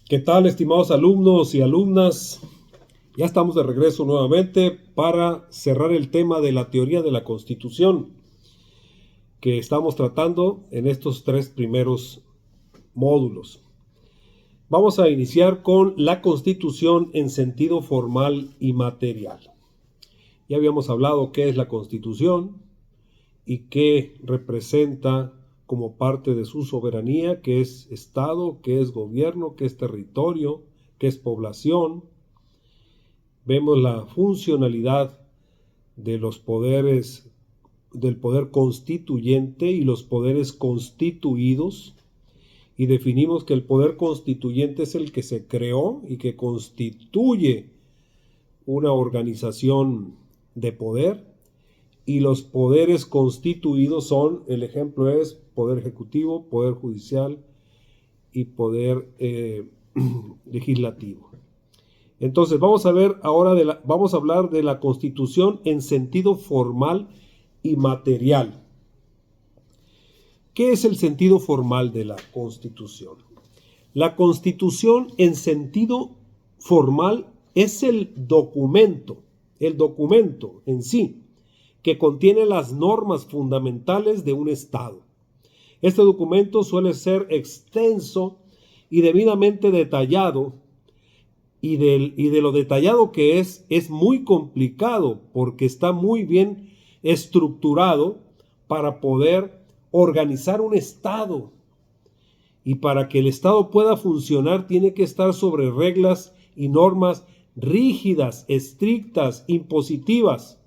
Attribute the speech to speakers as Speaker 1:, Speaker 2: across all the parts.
Speaker 1: ¿Qué tal, estimados alumnos y alumnas? Ya estamos de regreso nuevamente para cerrar el tema de la teoría de la Constitución que estamos tratando en estos 3 primeros módulos. Vamos a iniciar con la Constitución en sentido formal y material. Ya habíamos hablado qué es la Constitución y qué representa como parte de su soberanía, qué es Estado, qué es gobierno, qué es territorio, qué es población. Vemos la funcionalidad de los poderes, del poder constituyente y los poderes constituidos, y definimos que el poder constituyente es el que se creó y que constituye una organización de poder, y los poderes constituidos son, el ejemplo es poder ejecutivo, poder judicial y poder legislativo. Entonces vamos a ver ahora vamos a hablar de la Constitución en sentido formal y material. ¿Qué es el sentido formal de la Constitución? La Constitución en sentido formal es el documento en sí, que contiene las normas fundamentales de un Estado. Este documento suele ser extenso y debidamente detallado, y de lo detallado que es muy complicado porque está muy bien estructurado para poder organizar un Estado. Y para que el Estado pueda funcionar tiene que estar sobre reglas y normas rígidas, estrictas, impositivas,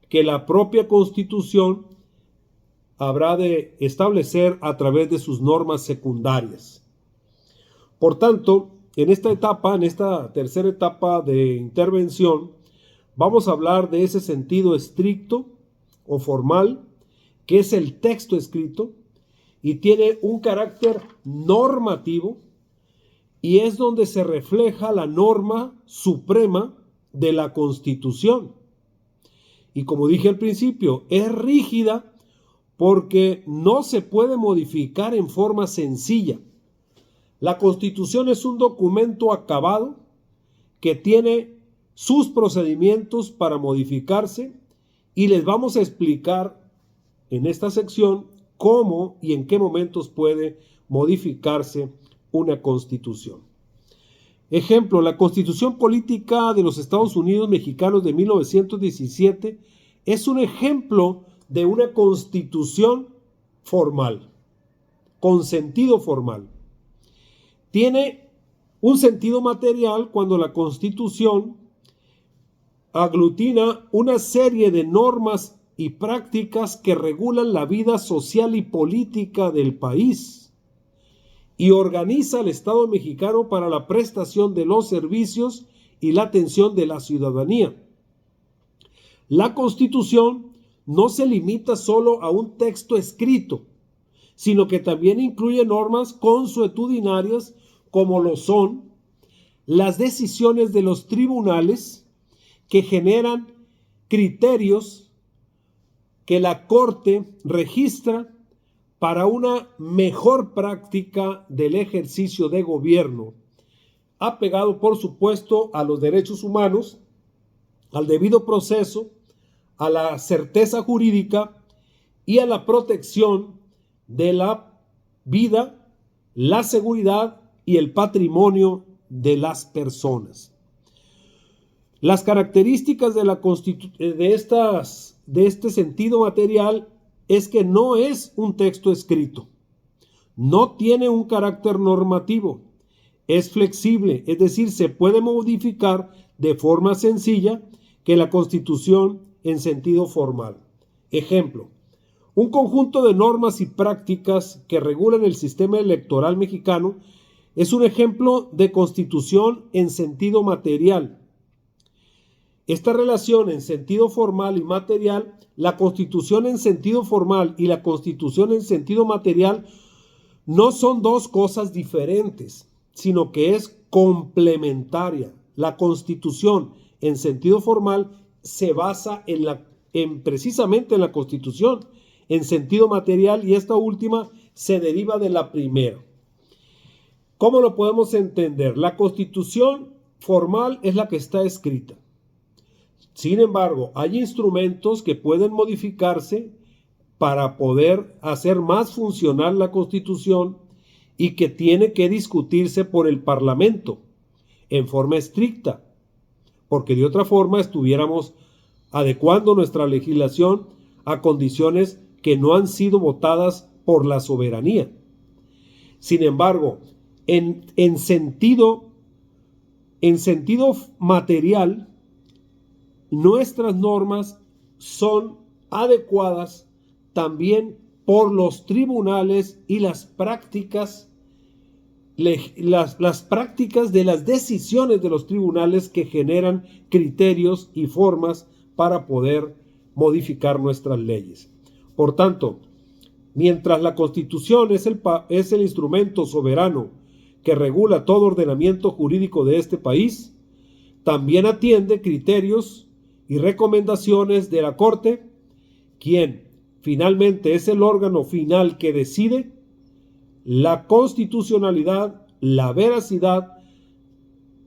Speaker 1: que la propia Constitución habrá de establecer a través de sus normas secundarias. Por tanto, en esta tercera etapa de intervención, vamos a hablar de ese sentido estricto o formal, que es el texto escrito, y tiene un carácter normativo, y es donde se refleja la norma suprema de la Constitución. Y como dije al principio, es rígida porque no se puede modificar en forma sencilla. La Constitución es un documento acabado que tiene sus procedimientos para modificarse, y les vamos a explicar en esta sección cómo y en qué momentos puede modificarse una Constitución. Ejemplo, la Constitución Política de los Estados Unidos Mexicanos de 1917 es un ejemplo de una constitución formal, con sentido formal. Tiene un sentido material cuando la Constitución aglutina una serie de normas y prácticas que regulan la vida social y política del país y organiza al Estado mexicano para la prestación de los servicios y la atención de la ciudadanía. La Constitución no se limita solo a un texto escrito, sino que también incluye normas consuetudinarias como lo son las decisiones de los tribunales, que generan criterios que la Corte registra para una mejor práctica del ejercicio de gobierno, apegado por supuesto a los derechos humanos, al debido proceso, a la certeza jurídica y a la protección de la vida, la seguridad y el patrimonio de las personas. Las características de este sentido material es que no es un texto escrito, no tiene un carácter normativo, es flexible, es decir, se puede modificar de forma sencilla que la Constitución en sentido formal. Ejemplo, un conjunto de normas y prácticas que regulan el sistema electoral mexicano es un ejemplo de Constitución en sentido material. Esta relación en sentido formal y material, la Constitución en sentido formal y la Constitución en sentido material, no son dos cosas diferentes, sino que es complementaria. La Constitución en sentido formal se basa precisamente en la Constitución en sentido material, y esta última se deriva de la primera. ¿Cómo lo podemos entender? La Constitución formal es la que está escrita. Sin embargo, hay instrumentos que pueden modificarse para poder hacer más funcional la Constitución y que tiene que discutirse por el Parlamento en forma estricta, porque de otra forma estuviéramos adecuando nuestra legislación a condiciones que no han sido votadas por la soberanía. Sin embargo, en sentido material, nuestras normas son adecuadas también por los tribunales y las prácticas de las decisiones de los tribunales que generan criterios y formas para poder modificar nuestras leyes. Por tanto, mientras la Constitución es el instrumento soberano que regula todo ordenamiento jurídico de este país, también atiende criterios y recomendaciones de la Corte, quien finalmente es el órgano final que decide la constitucionalidad, la veracidad,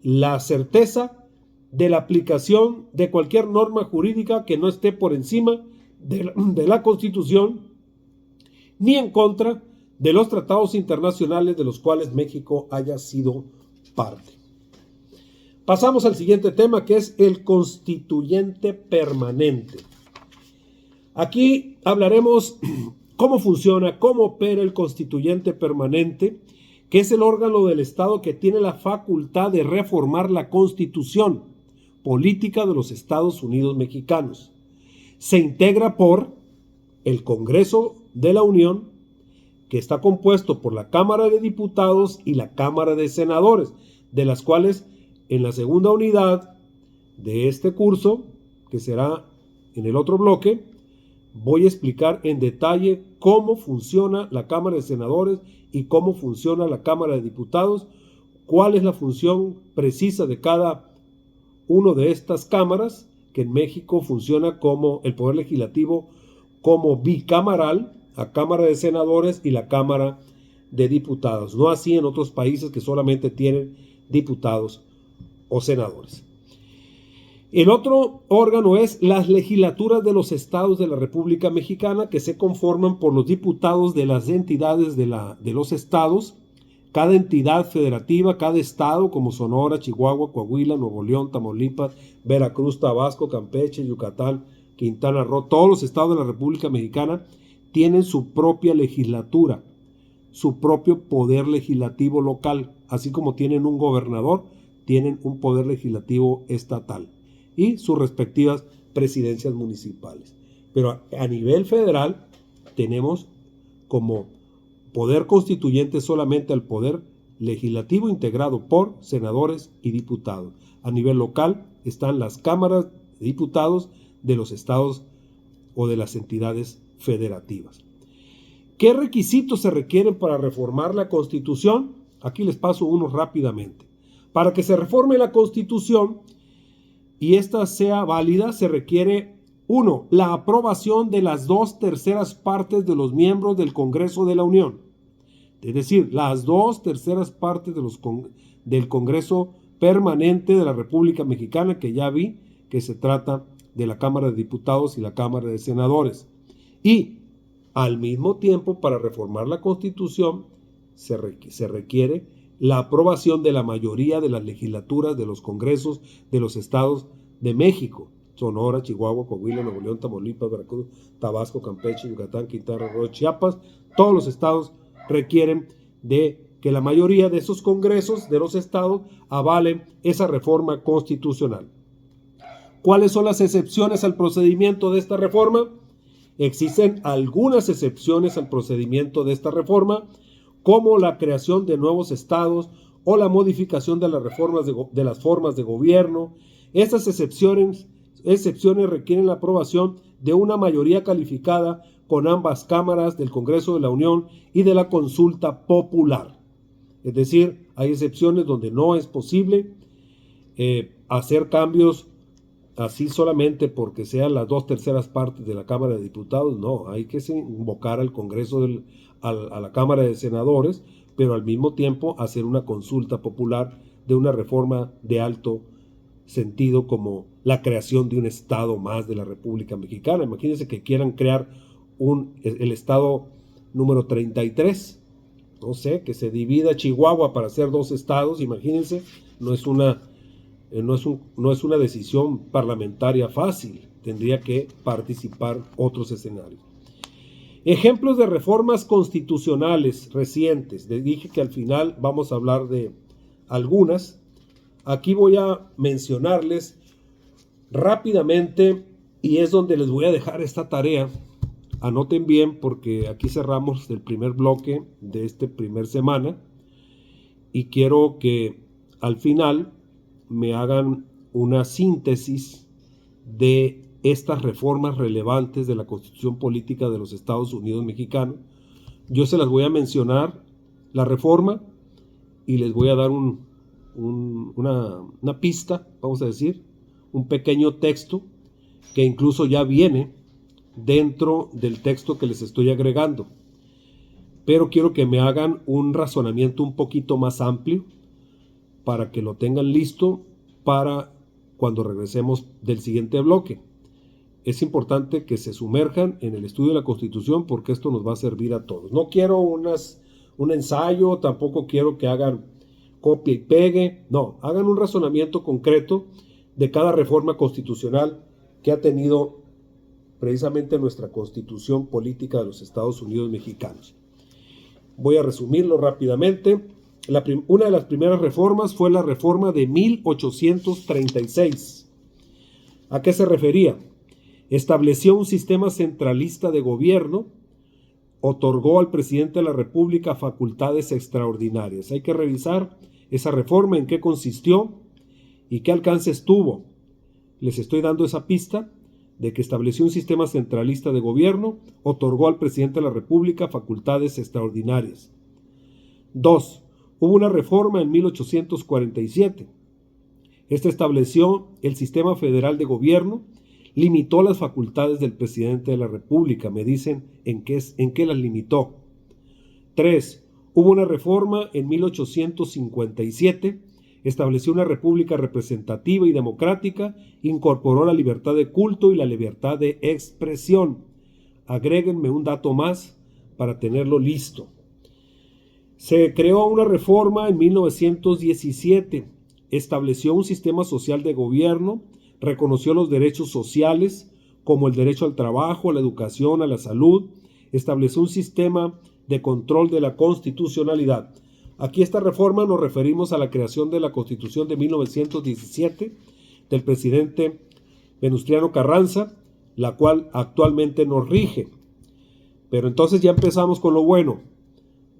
Speaker 1: la certeza de la aplicación de cualquier norma jurídica que no esté por encima de la Constitución ni en contra de los tratados internacionales de los cuales México haya sido parte. Pasamos al siguiente tema, que es el constituyente permanente. Aquí hablaremos cómo funciona, cómo opera el constituyente permanente, que es el órgano del Estado que tiene la facultad de reformar la Constitución política de los Estados Unidos mexicanos. Se integra por el Congreso de la Unión, que está compuesto por la Cámara de Diputados y la Cámara de Senadores, de las cuales en la segunda unidad de este curso, que será en el otro bloque, voy a explicar en detalle cómo funciona la Cámara de Senadores y cómo funciona la Cámara de Diputados, cuál es la función precisa de cada uno de estas cámaras, que en México funciona como el Poder Legislativo como bicameral, la Cámara de Senadores y la Cámara de Diputados, no así en otros países que solamente tienen diputados o senadores. El otro órgano es las legislaturas de los estados de la República Mexicana, que se conforman por los diputados de las entidades de los estados. Cada entidad federativa, cada estado como Sonora, Chihuahua, Coahuila, Nuevo León, Tamaulipas, Veracruz, Tabasco, Campeche, Yucatán, Quintana Roo, todos los estados de la República Mexicana tienen su propia legislatura, su propio poder legislativo local, así como tienen un gobernador, tienen un poder legislativo estatal y sus respectivas presidencias municipales. Pero a nivel federal tenemos como poder constituyente solamente al poder legislativo integrado por senadores y diputados. A nivel local están las cámaras de diputados de los estados o de las entidades federativas. ¿Qué requisitos se requieren para reformar la Constitución? Aquí les paso unos rápidamente. Para que se reforme la Constitución y ésta sea válida, se requiere 1. La aprobación de las 2/3 partes de los miembros del Congreso de la Unión. Es decir, las 2/3 partes del Congreso permanente de la República Mexicana, que ya vi que se trata de la Cámara de Diputados y la Cámara de Senadores. Y al mismo tiempo, para reformar la Constitución, se requiere la aprobación de la mayoría de las legislaturas de los congresos de los estados de México: Sonora, Chihuahua, Coahuila, Nuevo León, Tamaulipas, Veracruz, Tabasco, Campeche, Yucatán, Quintana Roo, Chiapas. Todos los estados requieren de que la mayoría de esos congresos de los estados avalen esa reforma constitucional. ¿Cuáles son las excepciones al procedimiento de esta reforma? Existen algunas excepciones al procedimiento de esta reforma, como la creación de nuevos estados o la modificación de las reformas de las formas de gobierno. Estas excepciones requieren la aprobación de una mayoría calificada con ambas cámaras del Congreso de la Unión y de la consulta popular. Es decir, hay excepciones donde no es posible hacer cambios así solamente porque sean las 2/3 partes de la Cámara de Diputados. No, hay que invocar al Congreso, a la Cámara de Senadores, pero al mismo tiempo hacer una consulta popular de una reforma de alto sentido como la creación de un estado más de la República Mexicana. Imagínense que quieran crear el estado número 33, no sé, que se divida Chihuahua para hacer 2 estados, imagínense, no es una decisión parlamentaria fácil, tendría que participar otros escenarios. Ejemplos de reformas constitucionales recientes. Les dije que al final vamos a hablar de algunas. Aquí voy a mencionarles rápidamente y es donde les voy a dejar esta tarea. Anoten bien porque aquí cerramos el primer bloque de esta primera semana y quiero que al final me hagan una síntesis de estas reformas relevantes de la Constitución Política de los Estados Unidos Mexicanos. Yo se las voy a mencionar, la reforma, y les voy a dar una pista, vamos a decir, un pequeño texto que incluso ya viene dentro del texto que les estoy agregando. Pero quiero que me hagan un razonamiento un poquito más amplio para que lo tengan listo para cuando regresemos del siguiente bloque. Es importante que se sumerjan en el estudio de la Constitución porque esto nos va a servir a todos. No quiero un ensayo, tampoco quiero que hagan copia y pegue. No, hagan un razonamiento concreto de cada reforma constitucional que ha tenido precisamente nuestra Constitución Política de los Estados Unidos Mexicanos. Voy a resumirlo rápidamente. Una de las primeras reformas fue la reforma de 1836. ¿A qué se refería? Estableció un sistema centralista de gobierno, otorgó al presidente de la República facultades extraordinarias. Hay que revisar esa reforma, en qué consistió y qué alcances tuvo. Les estoy dando esa pista de que estableció un sistema centralista de gobierno, otorgó al presidente de la República facultades extraordinarias. 2. Hubo una reforma en 1847. Esta estableció el sistema federal de gobierno, limitó las facultades del presidente de la República. Me dicen en qué las limitó. 3. Hubo una reforma en 1857. Estableció una república representativa y democrática, incorporó la libertad de culto y la libertad de expresión. Agréguenme un dato más para tenerlo listo. Se creó una reforma en 1917. Estableció un sistema social de gobierno, reconoció los derechos sociales como el derecho al trabajo, a la educación, a la salud, estableció un sistema de control de la constitucionalidad. Aquí esta reforma nos referimos a la creación de la Constitución de 1917 del presidente Venustiano Carranza, la cual actualmente nos rige. Pero entonces ya empezamos con lo bueno.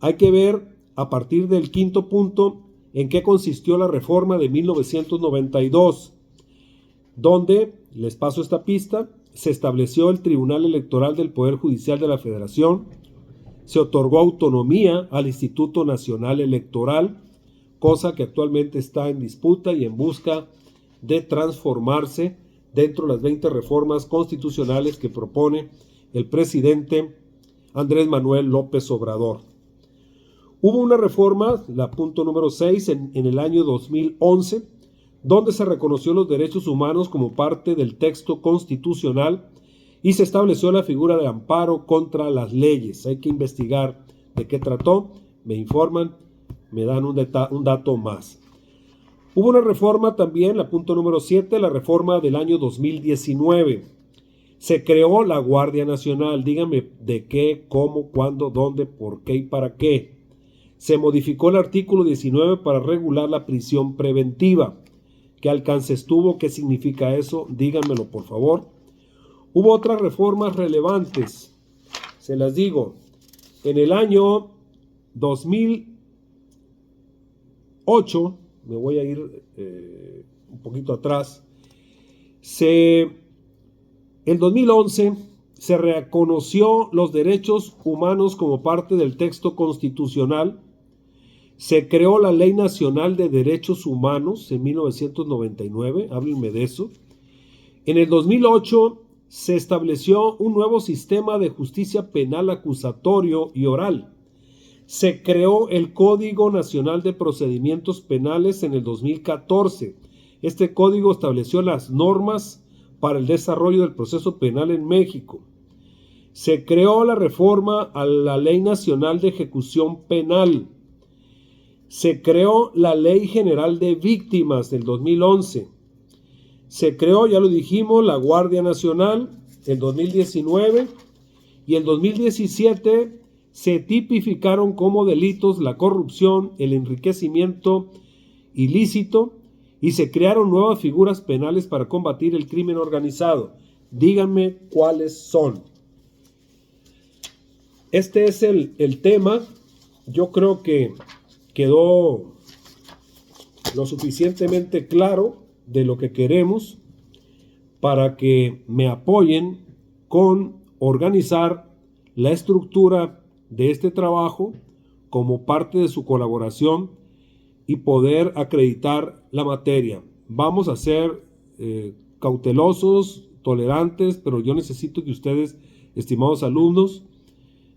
Speaker 1: Hay que ver a partir del quinto punto en qué consistió la reforma de 1992. Donde, les paso esta pista, se estableció el Tribunal Electoral del Poder Judicial de la Federación, se otorgó autonomía al Instituto Nacional Electoral, cosa que actualmente está en disputa y en busca de transformarse dentro de las 20 reformas constitucionales que propone el presidente Andrés Manuel López Obrador. Hubo una reforma, la punto número 6, en el año 2011, donde se reconoció los derechos humanos como parte del texto constitucional y se estableció la figura de amparo contra las leyes. Hay que investigar de qué trató, me informan, me dan un dato más. Hubo una reforma también, la punto número 7, la reforma del año 2019. Se creó la Guardia Nacional. Díganme de qué, cómo, cuándo, dónde, por qué y para qué. Se modificó el artículo 19 para regular la prisión preventiva. ¿Qué alcances tuvo? ¿Qué significa eso? Díganmelo, por favor. Hubo otras reformas relevantes. Se las digo. En el año 2008, me voy a ir un poquito atrás, en 2011 se reconoció los derechos humanos como parte del texto constitucional. Se creó la Ley Nacional de Derechos Humanos en 1999, háblenme de eso. En el 2008 se estableció un nuevo sistema de justicia penal acusatorio y oral. Se creó el Código Nacional de Procedimientos Penales en el 2014. Este código estableció las normas para el desarrollo del proceso penal en México. Se creó la reforma a la Ley Nacional de Ejecución Penal. Se creó la Ley General de Víctimas del 2011. Se creó, ya lo dijimos, la Guardia Nacional en 2019 y en 2017 se tipificaron como delitos la corrupción, el enriquecimiento ilícito y se crearon nuevas figuras penales para combatir el crimen organizado. Díganme cuáles son. Este es el tema. Yo creo que quedó lo suficientemente claro de lo que queremos para que me apoyen con organizar la estructura de este trabajo como parte de su colaboración y poder acreditar la materia. Vamos a ser cautelosos, tolerantes, pero yo necesito que ustedes, estimados alumnos,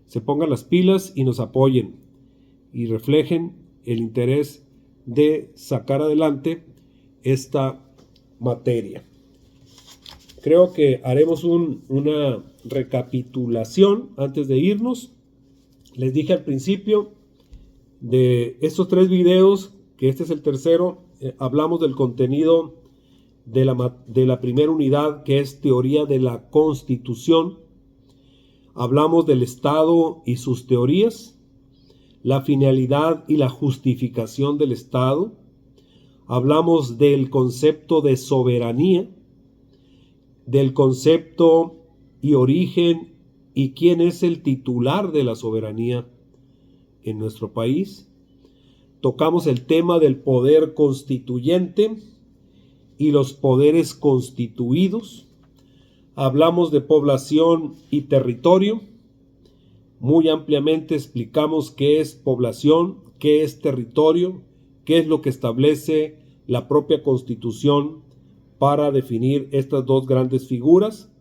Speaker 1: se pongan las pilas y nos apoyen y reflejen el interés de sacar adelante esta materia. Creo que haremos una recapitulación antes de irnos. Les dije al principio de estos 3 videos, que este es el tercero, hablamos del contenido de la primera unidad, que es teoría de la Constitución. Hablamos del Estado y sus teorías, la finalidad y la justificación del Estado. Hablamos del concepto de soberanía, del concepto y origen y quién es el titular de la soberanía en nuestro país. Tocamos el tema del poder constituyente y los poderes constituidos. Hablamos de población y territorio. Muy ampliamente explicamos qué es población, qué es territorio, qué es lo que establece la propia Constitución para definir estas 2 grandes figuras.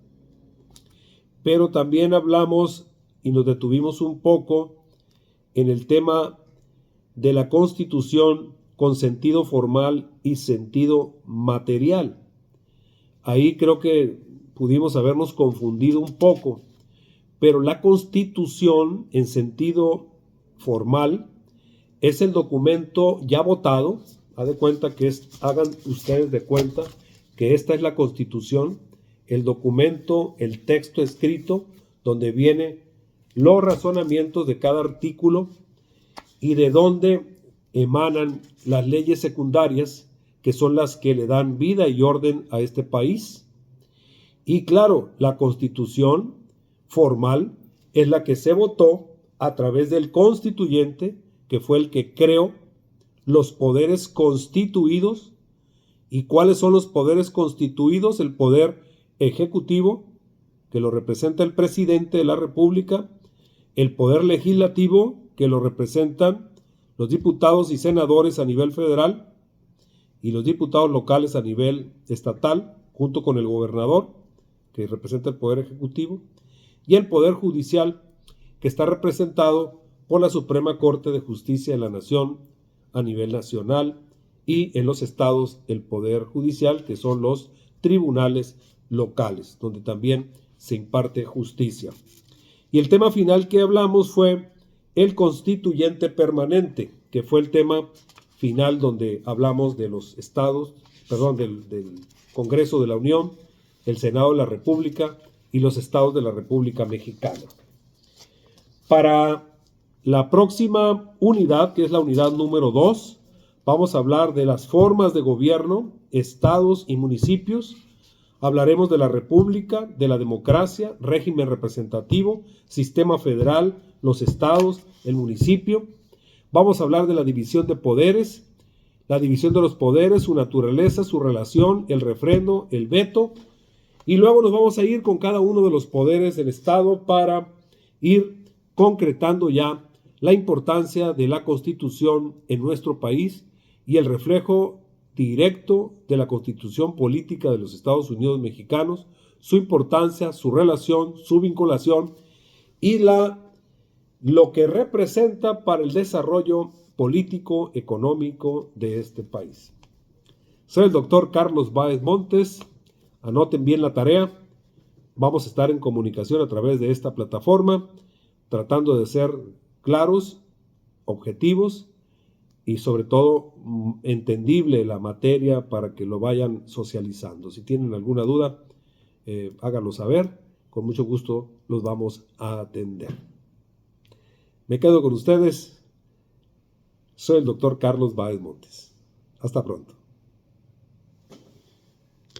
Speaker 1: Pero también hablamos y nos detuvimos un poco en el tema de la Constitución con sentido formal y sentido material. Ahí creo que pudimos habernos confundido un poco, pero la Constitución en sentido formal es el documento ya votado. Hagan ustedes de cuenta que esta es la Constitución, el documento, el texto escrito, donde vienen los razonamientos de cada artículo y de dónde emanan las leyes secundarias, que son las que le dan vida y orden a este país. Y claro, la Constitución formal es la que se votó a través del constituyente, que fue el que creó los poderes constituidos. ¿Y cuáles son los poderes constituidos? El poder ejecutivo, que lo representa el presidente de la República, el poder legislativo, que lo representan los diputados y senadores a nivel federal y los diputados locales a nivel estatal, junto con el gobernador, que representa el poder ejecutivo, y el poder judicial, que está representado por la Suprema Corte de Justicia de la Nación a nivel nacional, y en los estados el poder judicial, que son los tribunales locales, donde también se imparte justicia. Y el tema final que hablamos fue el constituyente permanente, que fue el tema final donde hablamos de los estados, del Congreso de la Unión, el Senado de la República y los estados de la República Mexicana. Para la próxima unidad, que es la unidad número 2, vamos a hablar de las formas de gobierno, estados y municipios. Hablaremos de la república, de la democracia, régimen representativo, sistema federal, los estados, el municipio. Vamos a hablar de la división de poderes, la división de los poderes, su naturaleza, su relación, el refrendo, el veto. Y luego nos vamos a ir con cada uno de los poderes del Estado para ir concretando ya la importancia de la Constitución en nuestro país y el reflejo directo de la Constitución política de los Estados Unidos mexicanos, su importancia, su relación, su vinculación y la lo que representa para el desarrollo político, económico de este país. Soy el doctor Carlos Báez Montes. Anoten bien la tarea. Vamos a estar en comunicación a través de esta plataforma, tratando de ser claros, objetivos y sobre todo entendible la materia para que lo vayan socializando. Si tienen alguna duda, háganlo saber. Con mucho gusto los vamos a atender. Me quedo con ustedes. Soy el doctor Carlos Báez Montes. Hasta pronto.